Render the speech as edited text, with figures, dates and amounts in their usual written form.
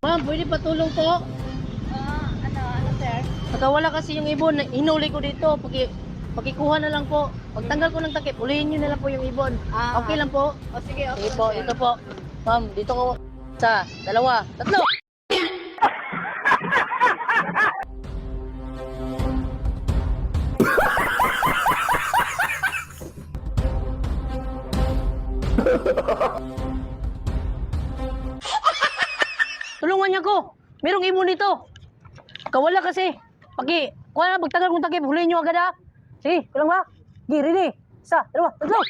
Ma'am, pwede patulong po? Ano, sir? Nakawala kasi yung ibon. Hinuli ko dito. Pakikuha na lang po. Pagtanggal ko ng takip, ulihin nyo na lang po yung ibon. Okay lang po? O sige, okay. Sige po, ito po. Ma'am, dito ko. Isa, dalawa, tatlo. Tulungan niya ko. Merong ibon dito. Kawala kasi. Kuha na, pagtagal kong takip, hulihin nyo agad ha. Sige, kulang ba? Sige, ready. Isa, dalawa, tatlo.